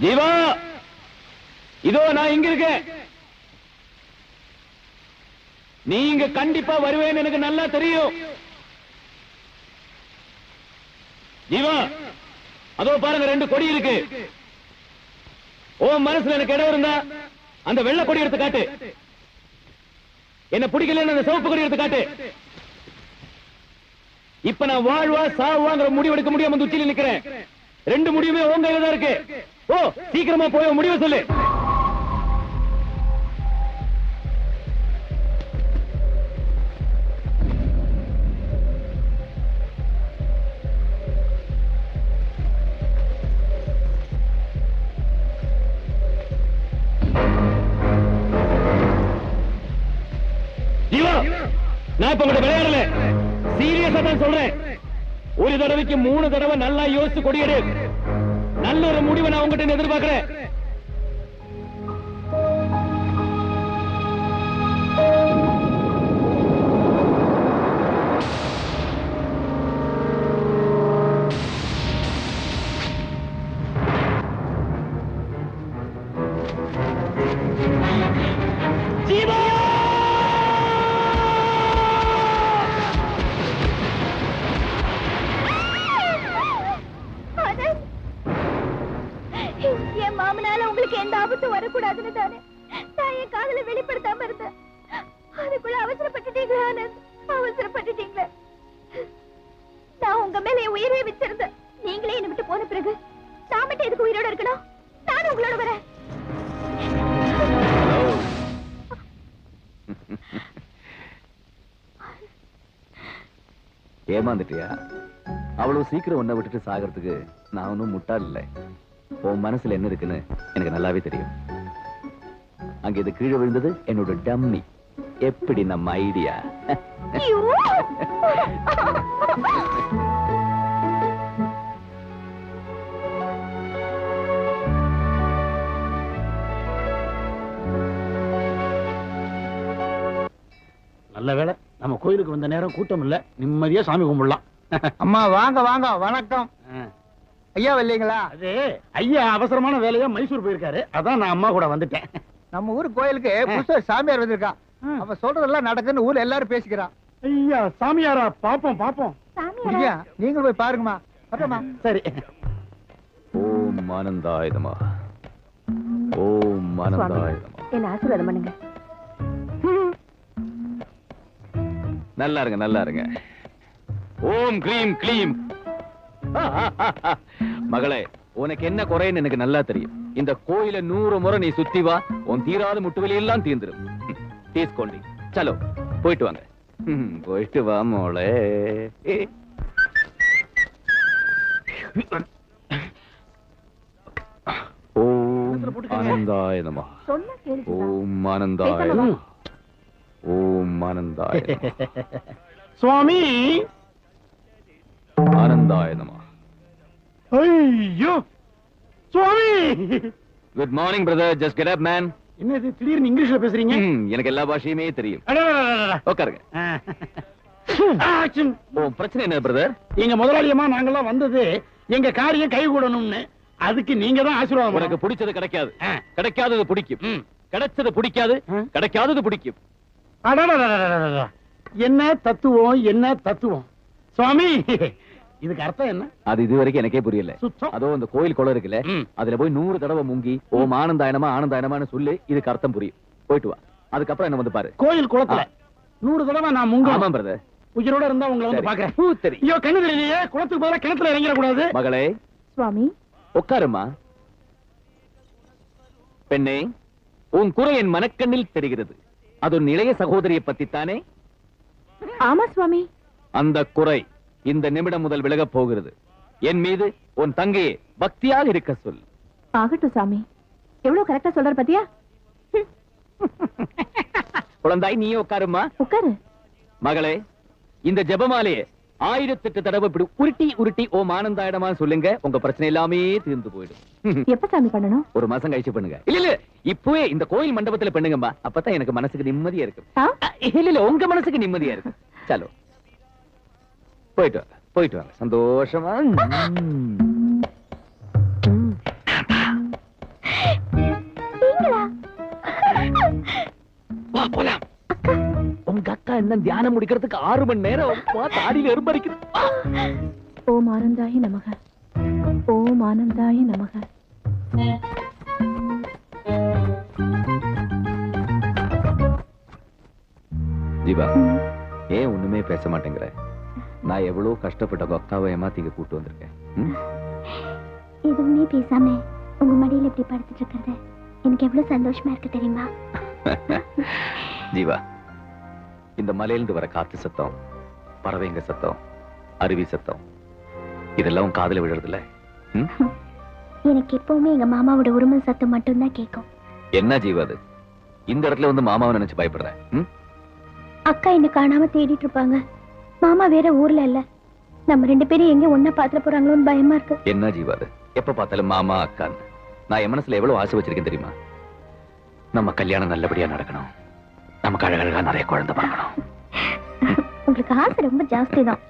ஜீவா, இதோ நான் இங்க இருக்கேன். நீங்க கண்டிப்பா வருவேன்னு எனக்கு நல்லா தெரியும். ஜீவா, அதோ பாருங்க, 2 கொடி இருக்கு. ஓ மனசுல எனக்கு இடம் இருந்தா அந்த வெள்ளை கொடி எடுத்து காட்டு. என்ன பிடிக்கலன்னு அந்த சிவப்பு கொடி எடுத்து காட்டு. இப்ப நான் வாழ்வா சாவாங்கிற முடிவு எடுக்க முடியாம வந்து உச்சியில் நிக்கிறேன். 2 முடிவுமே உங்க கையில தான் இருக்கு. ஓ சீக்கிரமா போய் முடிவு சொல்லு. நான் இப்ப உங்கள்ட்ட விளையாடல, சீரியஸா தான் சொல்றேன். ஒரு தடவைக்கு 3 தடவை நல்லா யோசிச்சு கொடியெடு. நல்ல ஒரு முடிவை நான் உங்ககிட்ட எதிர்பார்க்கிறேன். என் மாமனால உங்களுக்கு எந்த ஆபத்தும் வரக்கூடாதுன்னு தானே நான் என் காதல வெளிப்படுத்தாம இருந்தேன். அதுக்குள்ள அவசரப்பட்டுட்டீங்களா ஆனந்த்? அவசரப்பட்டுட்டீங்களே. நான் உங்க மேல என் உயிரை வச்சிருந்தேன். நீங்களே என்னை விட்டு போன பிறகு நான் மட்டும் எதுக்கு உயிரோட இருக்கணும்? நானும் உங்களோட வரேன். ஏமாந்துட்டியா? அவ்வளவு சீக்கிரம் ஒன்ன விட்டுட்டு சாகிறதுக்கு நான் ஒன்னும் முட்டாள் இல்லை. உன் மனசுல என்ன இருக்குன்னு எனக்கு நல்லாவே தெரியும். அங்க இது கீழே விழுந்தது என்னோட டம்மி. எப்படி நம்ம ஐடியா? நல்ல வேளை நம்ம கோயிலுக்கு வந்த நேரம் கூட்டம் இல்ல, நிம்மதியா சாமி கும்பிடலாம். அம்மா வாங்க வாங்க, வணக்கம். ஐயா இல்லைங்களா? அது ஐயா அவசரமான வேலையா மைசூர் போயிருக்காரு, அதான் நான் அம்மா கூட வந்துட்டேன். நம்ம ஊர் கோயிலுக்கு புதுசா சாமியார் வந்திருக்கான். அவ சொல்றதெல்லாம் நடக்குன்னு ஊர்ல எல்லாரும் பேசிக்கிறான். ஐயா சாமியாரா? பாப்போம் பாப்போம். ஐயா நீங்களும் போய் பாருங்கம்மா. வரமா? சரி. ஓம் ஆனந்தாயதமா, ஓம் ஆனந்தாயதமா. என்ன ஆசீர்வாதம் பண்ணுங்க. நல்லா இருங்க, நல்லா இருங்க. ஓம் கிரீம் கிளீம். மகளே, உனக்கு என்ன குறைன்னு எனக்கு நல்லா தெரியும். இந்த கோயில 100 முறை நீ சுத்தி வா, உன் தீராத முட்டுவலி எல்லாம் தீர்ந்துரும். தீஸ்கொண்டி சலோ, போயிட்டு வாங்க. போயிட்டு வா மோளே. ஓம் ஆனந்தாய நமः, ஓம் ஆனந்தாய நமः, ஓம் ஆனந்தாய நமः. சுவாமி ஆனந்தாய நமः. ஐயோ Swami. Good morning brother, just get up man. என்னது திடீர்னு இங்கிலீஷ்ல பேசுறீங்க? எனக்கு எல்லா பாஷையுமே தெரியும். உட்காருங்க. பிரச்சனை என்ன பிரதர்? எங்க முதலாளியமா நாங்கெல்லாம் வந்தது எங்க காரியம் கை கூடணும்னு. அதுக்கு நீங்க தான் ஆசீர்வாதம். உனக்கு பிடிச்சது கிடைக்காது, கிடைக்காதது பிடிக்கும். கிடைச்சது பிடிக்காது, கிடைக்காதது பிடிக்கும். என்ன தத்துவம், என்ன தத்துவம் சுவாமி? இதுக்கு அர்த்தம் என்ன? அது இதுவரைக்கும் எனக்கே புரியல. அதோ அந்த கோயில் குளம் இருக்குல்ல, அதுல போய் 100 தடவை முங்கி ஓம் ஆனந்தாயனமா ஆனந்தாயனமான்னு சொல்லு, இதுக்கு அர்த்தம் புரியும். போயிட்டு வா, அதுக்கப்புறம் என்ன வந்து பாரு. கோயில் குளத்துல 100 தடவை நான் முங்க. ஆமா பிரதர், உயிரோட இருந்தா உங்களை வந்து பாக்குறேன். ஐயோ கண்ணு தெரியலையே, குளத்துக்கு பதிலா கிணத்துல இறங்கிட கூடாது. மகளே சுவாமி உட்காருமா. பெண்ணே, உன் குறை என் மனக்கண்ணில் தெரிகிறது. அது உன் இளைய சகோதரியை பத்தித்தானே? ஆமா சுவாமி. அந்த குறை இந்த நிமிடம் முதல் விலகப் போகிறது. என் மீது உன் தங்கையை பக்தியாக இருக்க சொல். ஆகட்டும் சாமி. எவ்வளவு கரெக்டா சொல்ற பாத்தியா? குழந்தாய் நீயே உட்காருமா. உட்காரு. மகளே, இந்த ஜெபமாலையே 1008 தடவை இப்படி உருட்டி உருட்டி ஓம் ஆனந்தாயிடமா சொல்லுங்க, உங்க பிரச்சனை எல்லாமே தீர்ந்து போயிடும். எப்ப சாமி பண்ணணும்? ஒரு மாசம் கழிச்சு பண்ணுங்க. இல்ல இல்ல, இப்பவே இந்த கோயில் மண்டபத்துல பண்ணுங்கம்மா. அப்பதான் எனக்கு மனசுக்கு நிம்மதியா இருக்கும். இல்ல இல்ல, உங்க மனசுக்கு நிம்மதியா இருக்கும். சலோ, போயிட்டு வாங்க, போயிட்டு வாங்க சந்தோஷமா. அக்கா என்ன தியானம் முடிக்கிறதுக்கு 6 மணி நேரம் தாடியில எறும்பரிக்குது. ஓம் ஆனந்தாய நமக, ஓம் ஆனந்தாய நமக. ஜீவா, ஏன் ஒண்ணுமே பேச மாட்டேங்கிற? நான் எவ்வளவு கஷ்டப்பட்ட அக்காவை ஏமாத்திக்க கூட்டு வந்திருக்கேன். எதுவுமே பேசாம உங்க மடியில இப்படி படுத்துட்டு இருக்கிறது எனக்கு எவ்வளவு சந்தோஷமா இருக்கு தெரியுமா? ஜீவா, இந்த மலையிலிருந்து வர காத்து சத்தம், பறவைங்க சத்தம், அருவி சத்தம், இதெல்லாம் உன் காதுல விழுறதில்ல? எனக்கு எப்பவுமே எங்க மாமாவோட உருமல் சத்தம் மட்டும்தான் கேட்கும். என்ன ஜீவா அது? இந்த இடத்துல வந்து மாமாவை நினைச்சு பயப்படுறேன். அக்கா என்ன காணாம தேடிட்டு இருப்பாங்க. மாமா வேற ஊர்ல இல்ல. நம்ம 2 பேரும் எங்க ஒன்னா பாத்துற போறாங்களோன்னு பயமா இருக்கு. என்ன ஜீவா அது? எப்ப பார்த்தாலும் மாமா அக்கான்னு. நான் என் மனசுல எவ்வளவு ஆசை வச்சிருக்கேன் தெரியுமா? நம்ம கல்யாணம் நல்லபடியா நடக்கணும், நமக்கு அழகழகா நிறைய குழந்தை பிறக்கணும். உங்களுக்கு ஆசை ரொம்ப ஜாஸ்தி தான்.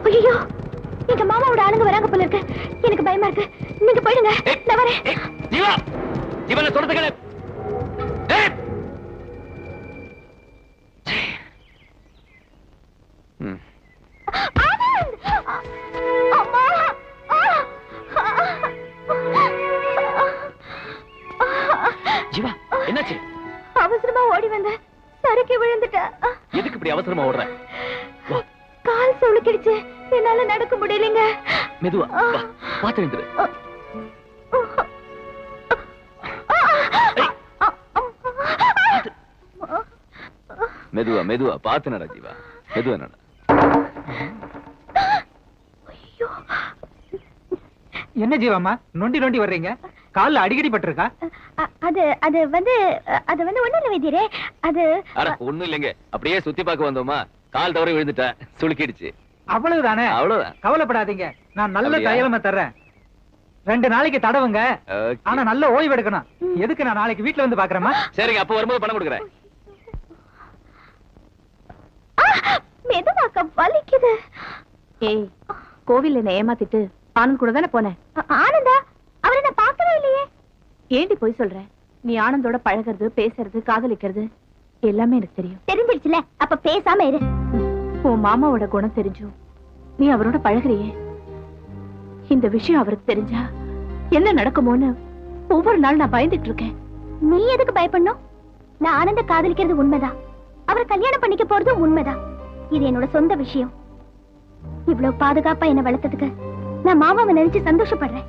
ஐயோ, எங்க மாமாவோட ஆளுங்க வராங்க போல இருக்கு. எனக்கு பயமா இருக்கு. நீங்க போயிடுங்க, நான் வரேன். ஜீவா, ஜீவனை சொல்றதுக்கு ஜீவா, என்னாச்சு? அவசரமா ஓடி வந்த சறுக்கி விழுந்துட்டேன். எதுக்கு இப்படி அவசரமா ஓடுற? கால் சுளுக்கிடுச்சு, என்னால நடக்க முடியலங்க. மெதுவா வா, பாத்து எழுந்துரு. மெதுவா மெதுவா பாத்து நட ஜீவா, மெதுவா நட. என்ன ஜீவாமா நொண்டி நொண்டி வர்றீங்க? கால்ல அடிக்கடி பட்டிருக்கா? அது வந்து ஒண்ணு இல்ல வைத்தியரே. அது ஒண்ணும் இல்லைங்க, அப்படியே சுத்தி பார்க்க வந்தோமா, கால் தவறி விழுந்துட்டேன், சுளுக்கிடுச்சு. அவ்வளவுதானே? அவ்வளவுதான். கவலைப்படாதீங்க, நான் நல்ல அப்படியா? தைலமா தர்றேன். 2 நாளைக்கு தடவுங்க. Okay. ஆனா நல்ல ஓய்வு எடுக்கணும். எதுக்கு நான் நாளைக்கு வீட்டுல வந்து பாக்குறேமா? சரிங்க, அப்ப வரும்போது பணம் கொடுக்குறேன். மெதுவாக்க வலிக்குது. ஏய், கோவில்ல என்ன ஏமாத்திட்டு ஆனந்த் கூட தானே போனேன். ஆனந்தா? அவரை நான் பார்க்கவே இல்லையே. ஏண்டி போய் சொல்ற? நீ ஆனந்தோட பழகிறது, பேசுறது, காதலிக்கிறது எல்லாமே எனக்கு தெரியும். தெரிஞ்சிருச்சுல, அப்ப பேசாம இரு. உன் மாமாவோட குணம் தெரிஞ்சும் நீ அவரோட பழகுறியே. இந்த விஷயம் அவருக்கு தெரிஞ்சா என்ன நடக்குமோன்னு ஒவ்வொரு நாள் நான் பயந்துட்டு இருக்கேன். நீ எதுக்கு பயப்படணும்? நான் ஆனந்த காதலிக்கிறது உண்மைதான். அவரை கல்யாணம் பண்ணிக்க போறதும் உண்மைதான். இது என்னோட சொந்த விஷயம். இவ்வளவு பாதுகாப்பா என்ன வளர்த்ததுக்கு நான் மாமாவை நினைச்சு சந்தோஷப்படுறேன்.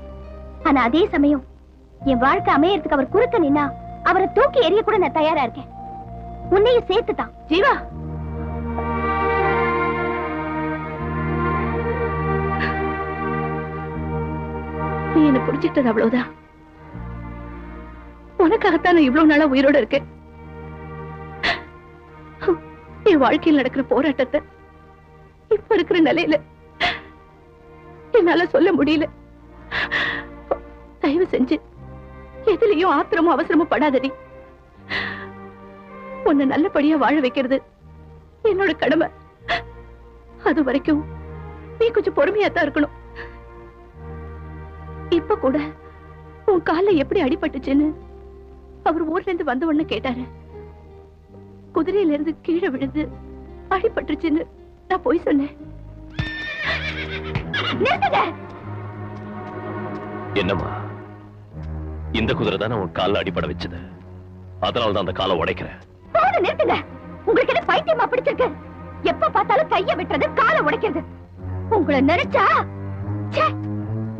ஆனா அதே சமயம் என் வாழ்க்கை அமையறதுக்கு அவர் குறுக்க நின்னா அவரை தூக்கி எறிய கூட நான் தயாரா இருக்கேன். உன்னையும் சேர்த்துதான். ஜீவா, நீ என்ன புடிச்சுக்கிட்டது அவ்வளவுதான். உனக்காகத்தான் நான் இவ்வளவு நாளா உயிரோட இருக்கேன். என் வாழ்க்கையில் நடக்கிற போராட்டத்தை இப்ப இருக்கிற நிலையில என்னால சொல்ல முடியல. தயவு செஞ்சு எதுலயும் ஆத்திரமும் அவசரமும் படாதடி. உன்னை நல்லபடியா வாழ வைக்கிறது என்னோட கடமை. அது வரைக்கும் நீ கொஞ்சம் பொறுமையா தான் இருக்கணும். இப்ப கூட உன் கால்ல எப்படி அடிபட்டுச்சுன்னு அவர் ஊர்ல இருந்து வந்த உடனே கேட்டாரு. குதிரையில இருந்து கீழே விழுந்து அடிபட்டுச்சுன்னு நான் போய் சொன்னேன். என்னம்மா, இந்த குதிரை தானே உன் கால்ல அடிபட வச்சது, அதனாலதான் அந்த காலை உடைக்கிறேன். நிறுத்துங்க. உங்களுக்கு என்ன பைத்தியமா பிடிச்சிருக்கு? எப்ப பார்த்தாலும் கைய வெட்டுறது, காலை உடைக்கிறது. உங்களை நினைச்சா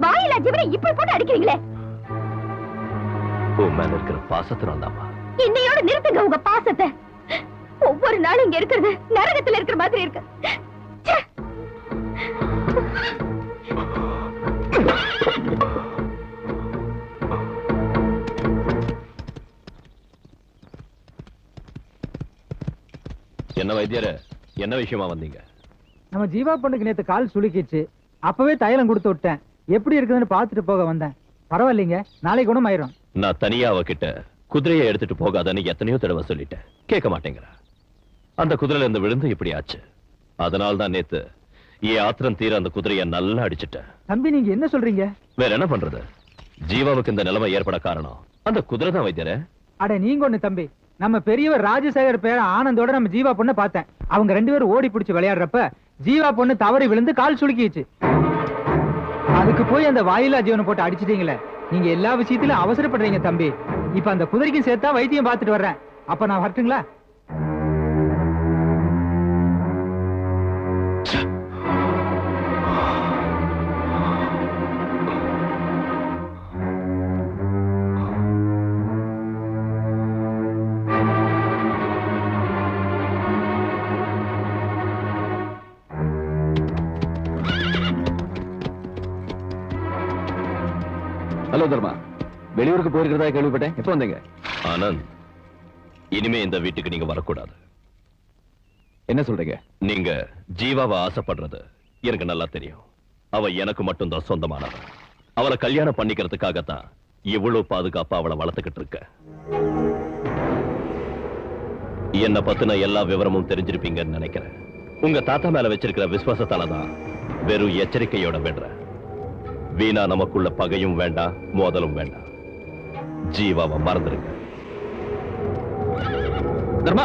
வாயிலா ஜீவனை இப்படி போட்டு அடிக்கிறீங்களே. உன் மேல இருக்கிற பாசத்தினால தான்மா. இன்னையோட நிறுத்துங்க உங்க பாசத்தை. ஒவ்வொரு நாளும் இங்க இருக்கிறது நரகத்துல இருக்கிற மாதிரி இருக்கு. என்ன வைத்தியரே, என்ன விஷயமா வந்தீங்க? நம்ம ஜீவா பொண்ணுக்கு நேத்து கால் சுளுக்கிச்சு. அப்பவே தைலம் கொடுத்து விட்டேன். எப்படி இருக்குதுன்னு பாத்துட்டு போக வந்தேன். பரவாயில்லைங்க, நாளைக்கு குணமாயிரும். நான் தனியா அவகிட்ட குதிரையை எடுத்துட்டு போகாதன்னு எத்தனையோ தடவை சொல்லிட்டேன், கேட்க மாட்டேங்கிறா. அந்த குதிரையில இருந்து விழுந்து இப்படி ஆச்சு. அதனால்தான் நேத்து என் ஆத்திரம் தீர அந்த குதிரையை நல்லா அடிச்சுட்டேன். தம்பி, நீங்க என்ன சொல்றீங்க? வேற என்ன பண்றது? ஜீவாவுக்கு இந்த நிலைமை ஏற்பட காரணம் அந்த குதிரை தான் வைத்தியரே. அட நீங்க ஒண்ணு தம்பி, நம்ம பெரியவர் ராஜசேகர் பேர ஆனந்தோட நம்ம ஜீவா பொண்ணை பார்த்தேன். அவங்க 2 பேரும் ஓடி பிடிச்சு விளையாடுறப்ப ஜீவா பொண்ணு தவறி விழுந்து கால் சுளுக்கிச்சு. அதுக்கு போய் அந்த வாயிலா ஜீவனை போட்டு அடிச்சிட்டீங்களே. நீங்க எல்லா விஷயத்திலும் அவசரப்படுறீங்க தம்பி. இப்ப அந்த குதிரைக்கும் சேர்த்தா வைத்தியம் பார்த்துட்டு வர்றேன். அப்ப நான் வரட்டுங்களா? ஹலோ தர்மா, வெளியூருக்கு போயிருக்கிறதா கேள்விப்பட்டேன். எப்போ வந்தீங்க? ஆனந்த், இனிமே இந்த வீட்டுக்கு நீங்க வரக்கூடாது. என்ன சொல்றீங்க? நீங்க ஜீவாவை ஆசைப்படுறது எனக்கு நல்லா தெரியும். அவ எனக்கு மட்டும்தான் சொந்தமானவ. அவளை கல்யாணம் பண்ணிக்கிறதுக்காகத்தான் இவ்வளவு பாதுகாப்பா அவளை வளர்த்துக்கிட்டு இருக்க. என்ன பத்தின எல்லா விவரமும் தெரிஞ்சிருப்பீங்கன்னு நினைக்கிறேன். உங்க தாத்தா மேல வச்சிருக்கிற விசுவாசத்தாலதான் வெறும் எச்சரிக்கையோட விடுற. வீணா நமக்குள்ள பகையும் வேண்டாம், மோதலும் வேண்டாம். ஜீவாவை மறந்துருங்க. தர்மா,